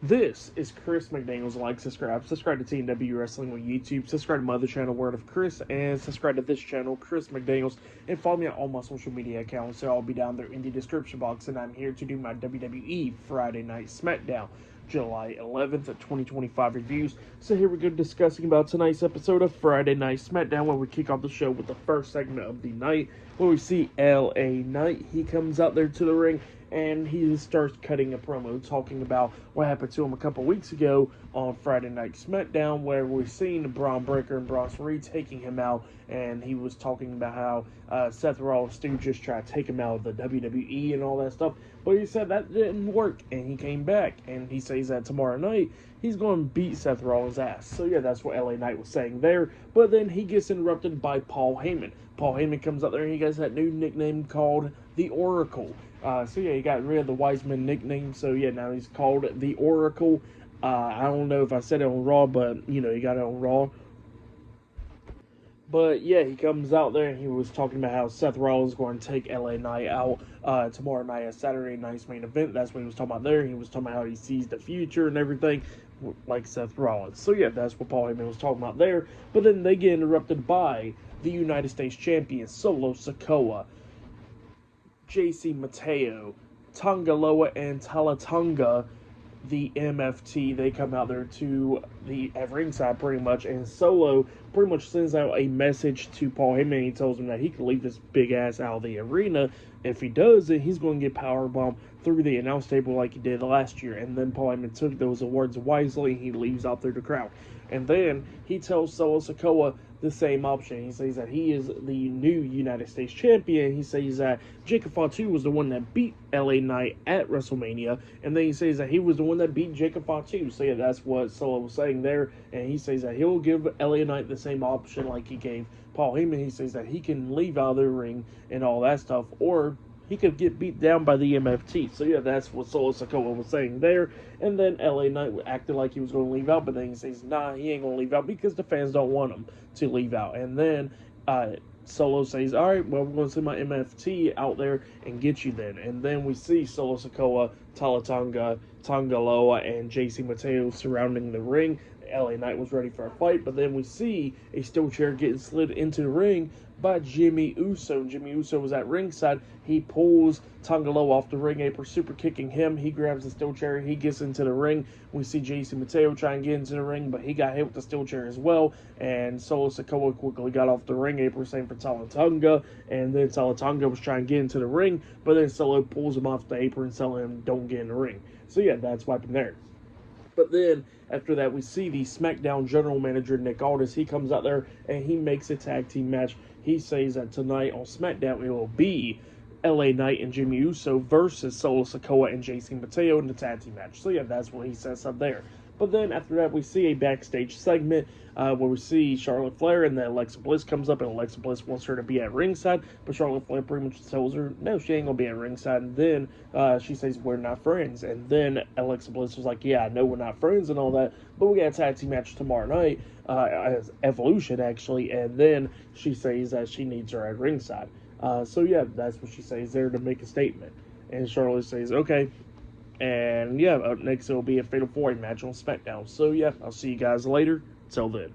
This is Chris McDaniels. Like, subscribe to TNW Wrestling on YouTube, subscribe to my other channel, Word of Chris, and subscribe to this channel, Chris McDaniels, and follow me on all my social media accounts. So I'll be down there in the description box, and I'm here to do my WWE Friday Night SmackDown, July 11th of 2025 reviews. So here we go, discussing about tonight's episode of Friday Night SmackDown, where we kick off the show with the first segment of the night, where we see L.A. Knight. He comes out there to the ring, and he starts cutting a promo talking about what happened to him a couple weeks ago on Friday Night SmackDown, where we've seen Braun Breaker and Bronson Reed taking him out, and he was talking about how Seth Rollins' Stooges tried to take him out of the WWE and all that stuff, but he said that didn't work, and he came back, and he says that tomorrow night he's going to beat Seth Rollins' ass. So yeah, that's what LA Knight was saying there, but then he gets interrupted by Paul Heyman. Paul Heyman comes out there and he gets that new nickname called the Oracle. So yeah, he got rid of the Wiseman nickname, so yeah, now he's called the Oracle. I don't know if I said it on Raw, but you know, he got it on Raw. But yeah, he comes out there and he was talking about how Seth Rollins is going to take LA Knight out tomorrow night at Saturday night's main event. That's what he was talking about there. He was talking about how he sees the future and everything, like Seth Rollins. So yeah, that's what Paul Heyman was talking about there. But then they get interrupted by the United States Champion, Solo Sikoa, JC Mateo, Tonga, and Tala, the M.F.T. They come out there to the at ringside pretty much, and Solo pretty much sends out a message to Paul Heyman. He tells him that he can leave this big ass out of the arena. If he does it, he's going to get powerbombed through the announce table like he did last year. And then Paul Heyman took those words wisely, and he leaves out there the crowd. And then he tells Solo Sikoa the same option. He says that he is the new United States Champion. He says that Jacob Fatu was the one that beat LA Knight at WrestleMania, and then he says that he was the one that beat Jacob Fatu. So yeah, that's what Solo was saying there, and he says that he'll give LA Knight the same option like he gave Paul Heyman. He says that he can leave out of the ring and all that stuff, or he could get beat down by the M.F.T. So yeah, that's what Solo Sikoa was saying there. And then LA Knight acted like he was going to leave out, but then he says, nah, he ain't going to leave out because the fans don't want him to leave out. And then Solo says, all right, well, we're going to send my M.F.T. out there and get you then. And then we see Solo Sikoa, Tonga, and JC Mateo surrounding the ring. LA Knight was ready for a fight, but then we see a steel chair getting slid into the ring by Jimmy Uso. Jimmy Uso was at ringside. He pulls Tanga off the ring apron, super kicking him. He grabs the steel chair. He gets into the ring. We see JC Mateo try and get into the ring, but he got hit with the steel chair as well. And Solo Sikoa quickly got off the ring apron, same for Tonga. And then Tonga was trying to get into the ring, but then Solo pulls him off the apron, telling him, don't get in the ring. So yeah, that's what happened there. But then, after that, we see the SmackDown General Manager, Nick Aldis. He comes out there, and he makes a tag team match. He says that tonight on SmackDown, it will be LA Knight and Jimmy Uso versus Solo Sikoa and JC Mateo in the tag team match. So yeah, that's what he sets up there. But then, after that, we see a backstage segment where we see Charlotte Flair, and then Alexa Bliss comes up, and Alexa Bliss wants her to be at ringside, but Charlotte Flair pretty much tells her, no, she ain't going to be at ringside. And then she says, we're not friends. And then Alexa Bliss was like, yeah, I know we're not friends and all that, but we got a tag team match tomorrow night, as Evolution, actually. And then she says that she needs her at ringside. So yeah, that's what she says there to make a statement. And Charlotte says, okay. And yeah, up next it will be a Fatal 4-Way match on SmackDown. So yeah, I'll see you guys later. Till then.